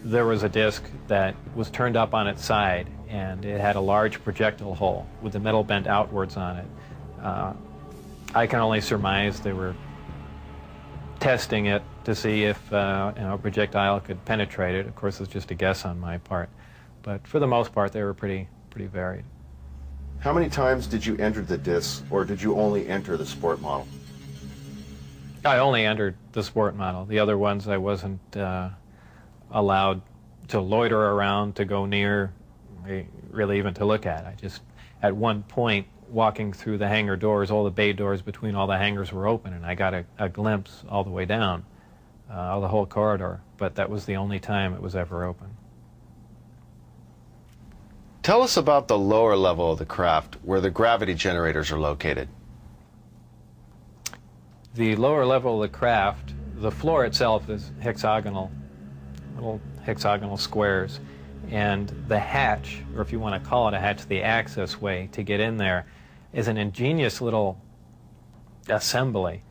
there was a disc that was turned up on its side, and it had a large projectile hole with the metal bent outwards on it. I can only surmise they were testing it to see if a projectile could penetrate it. Of course, it's just a guess on my part. But for the most part, they were pretty varied. How many times did you enter the disc, or did you only enter the sport model? I only entered the sport model. The other ones I wasn't allowed to loiter around, to go near, really even to look at. I just, at one point, walking through the hangar doors, all the bay doors between all the hangars were open, and I got a glimpse all the way down, the whole corridor. But that was the only time it was ever open. Tell us about the lower level of the craft, where the gravity generators are located. The lower level of the craft, the floor itself is hexagonal, little hexagonal squares, and the hatch, or if you want to call it a hatch, the access way to get in there, is an ingenious little assembly.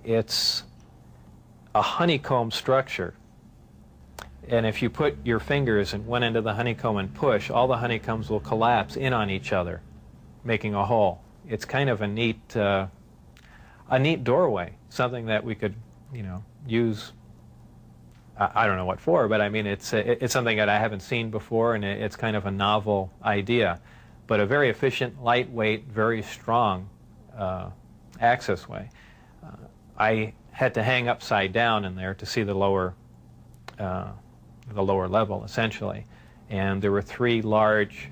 It's a honeycomb structure, and if you put your fingers in one end of the honeycomb and push, all the honeycombs will collapse in on each other, making a hole. It's kind of a neat doorway, something that we could, use. I don't know what for, but I mean, it's something that I haven't seen before, and it's kind of a novel idea, but a very efficient, lightweight, very strong access way. I had to hang upside down in there to see the lower level, essentially, and there were 3 large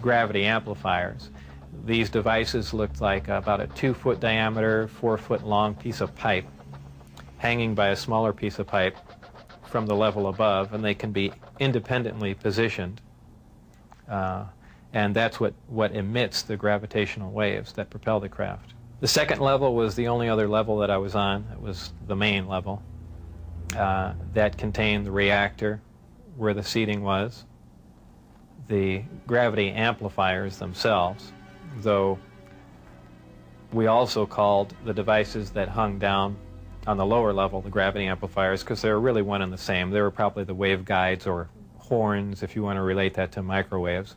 gravity amplifiers. These devices looked like about a 2-foot diameter, 4-foot long piece of pipe hanging by a smaller piece of pipe from the level above, and they can be independently positioned. And that's what emits the gravitational waves that propel the craft. The second level was the only other level that I was on. It was the main level that contained the reactor, where the seating was, the gravity amplifiers themselves, though we also called the devices that hung down on the lower level the gravity amplifiers, because they were really one and the same. They were probably the wave guides or horns, if you want to relate that to microwaves.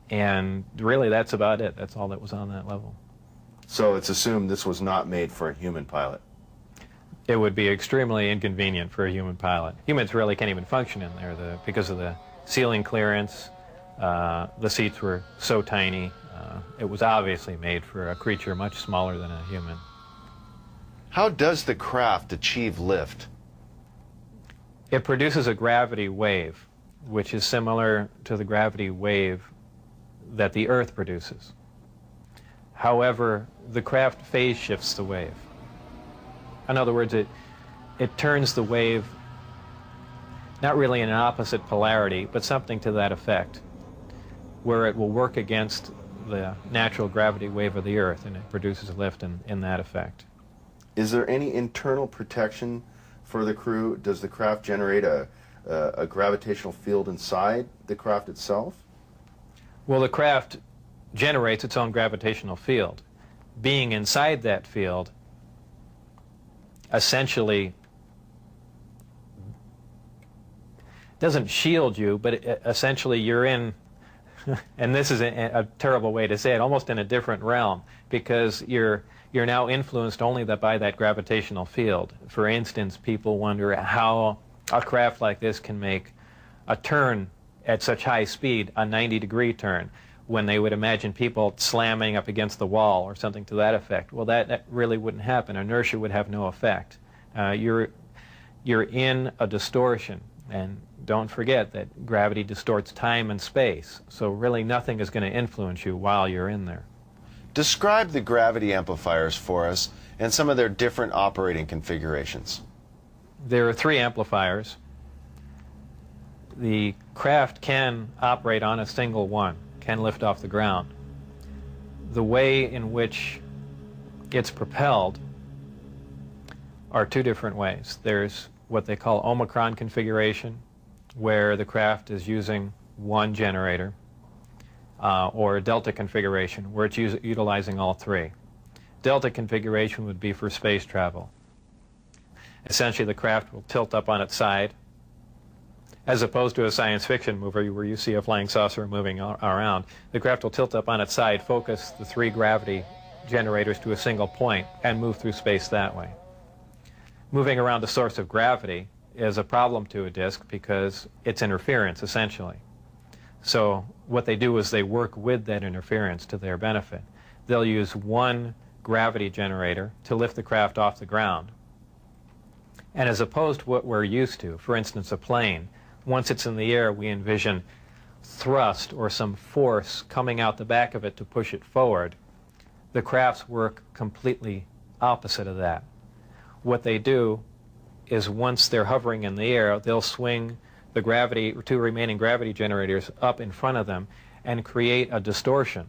And really, that's about it. That's all that was on that level. So it's assumed this was not made for a human pilot. It would be extremely inconvenient for a human pilot. Humans really can't even function in there because of the ceiling clearance. The seats were so tiny. It was obviously made for a creature much smaller than a human. How does the craft achieve lift? It produces a gravity wave, which is similar to the gravity wave that the Earth produces. However, the craft phase shifts the wave. In other words, it turns the wave not really in an opposite polarity, but something to that effect, where it will work against the natural gravity wave of the Earth, and it produces a lift in that effect. Is there any internal protection for the crew? Does the craft generate a gravitational field inside the craft itself? Well, the craft generates its own gravitational field. Being inside that field essentially doesn't shield you, but essentially you're in, and this is a terrible way to say it, almost in a different realm, because you're now influenced only by that gravitational field. For instance, people wonder how a craft like this can make a turn at such high speed, a 90-degree turn, when they would imagine people slamming up against the wall or something to that effect. Well, that really wouldn't happen. Inertia would have no effect. You're in a distortion, and don't forget that gravity distorts time and space, so really nothing is going to influence you while you're in there. Describe the gravity amplifiers for us and some of their different operating configurations. There are 3 amplifiers. The craft can operate on a single one, can lift off the ground. The way in which it's propelled are 2 different ways. There's what they call Omicron configuration, where the craft is using one generator, or a Delta configuration, where it's utilizing all 3. Delta configuration would be for space travel. Essentially, the craft will tilt up on its side, as opposed to a science fiction movie where you see a flying saucer moving around. The craft will tilt up on its side, focus the 3 gravity generators to a single point, and move through space that way. Moving around the source of gravity is a problem to a disk because it's interference, essentially. So what they do is they work with that interference to their benefit. They'll use 1 gravity generator to lift the craft off the ground. And as opposed to what we're used to, for instance, a plane, once it's in the air, we envision thrust or some force coming out the back of it to push it forward. The crafts work completely opposite of that. What they do is once they're hovering in the air, they'll swing the 2 remaining gravity generators up in front of them and create a distortion,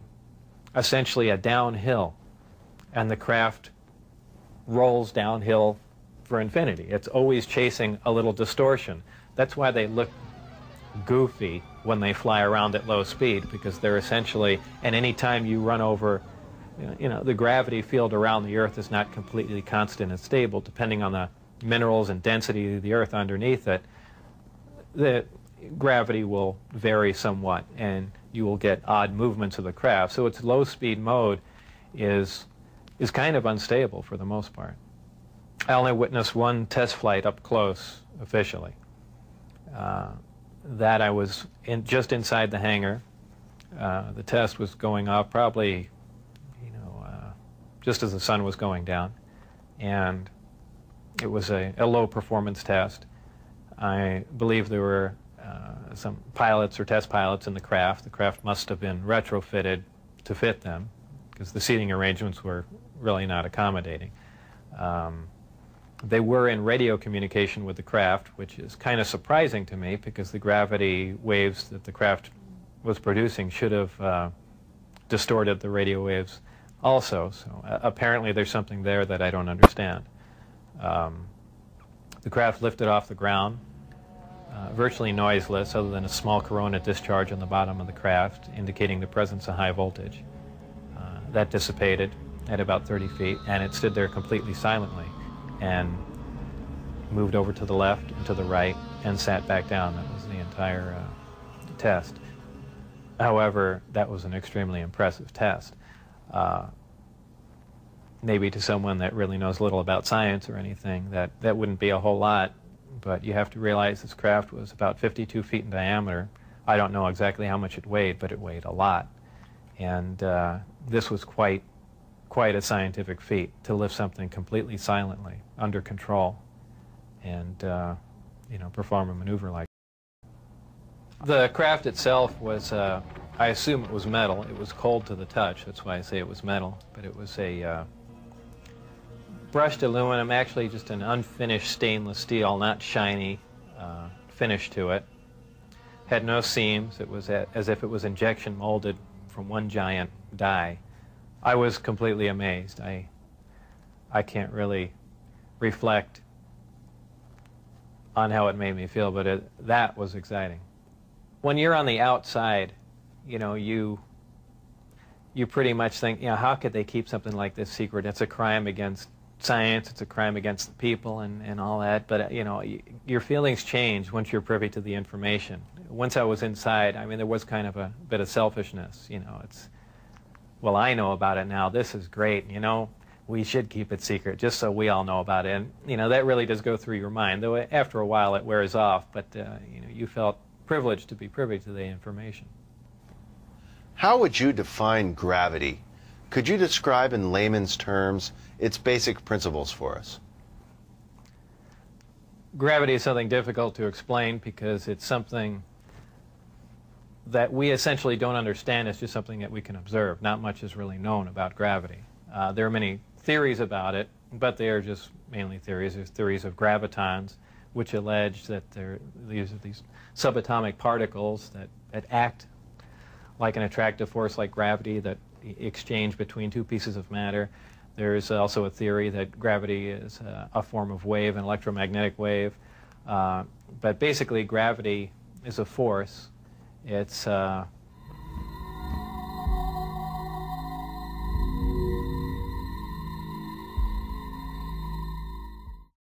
essentially a downhill, and the craft rolls downhill for infinity. It's always chasing a little distortion. That's why they look goofy when they fly around at low speed, because they're essentially, and any time you run over, the gravity field around the Earth is not completely constant and stable, depending on the minerals and density of the Earth underneath it. The gravity will vary somewhat, and you will get odd movements of the craft. So its low-speed mode is kind of unstable for the most part. I only witnessed 1 test flight up close, officially. That I was just inside the hangar. The test was going off probably, just as the sun was going down, and it was a low-performance test. I believe there were some pilots or test pilots in the craft. The craft must have been retrofitted to fit them, because the seating arrangements were really not accommodating. They were in radio communication with the craft, which is kind of surprising to me, because the gravity waves that the craft was producing should have distorted the radio waves also. So apparently there's something there that I don't understand. The craft lifted off the ground, virtually noiseless, other than a small corona discharge on the bottom of the craft, indicating the presence of high voltage. That dissipated at about 30 feet, and it stood there completely silently, and moved over to the left and to the right, and sat back down. That was the entire test. However, that was an extremely impressive test. Maybe to someone that really knows little about science or anything, that wouldn't be a whole lot, but you have to realize this craft was about 52 feet in diameter. I don't know exactly how much it weighed, but it weighed a lot. And this was quite a scientific feat, to lift something completely silently, under control, and perform a maneuver like that. The craft itself was, I assume it was metal. It was cold to the touch, that's why I say it was metal, but it was a brushed aluminum, actually just an unfinished stainless steel, not shiny finish to it. Had no seams. It was as if it was injection molded from one giant die. I was completely amazed. I can't really reflect on how it made me feel, but that was exciting. When you're on the outside, you pretty much think, how could they keep something like this secret? It's a crime against science, it's a crime against the people and all that, but your feelings change once you're privy to the information. Once I was inside, there was kind of a bit of selfishness. It's, well, I know about it now, this is great, we should keep it secret just so we all know about it. And that really does go through your mind, though after a while it wears off, but you felt privileged to be privy to the information. How would you define gravity? Could you describe in layman's terms its basic principles for us? Gravity is something difficult to explain because it's something that we essentially don't understand. It's just something that we can observe. Not much is really known about gravity. There are many theories about it, but they are just mainly theories. There's theories of gravitons, which allege that these are these subatomic particles that act like an attractive force like gravity that exchange between two pieces of matter. There's also a theory that gravity is a form of wave, an electromagnetic wave. But basically, gravity is a force. It's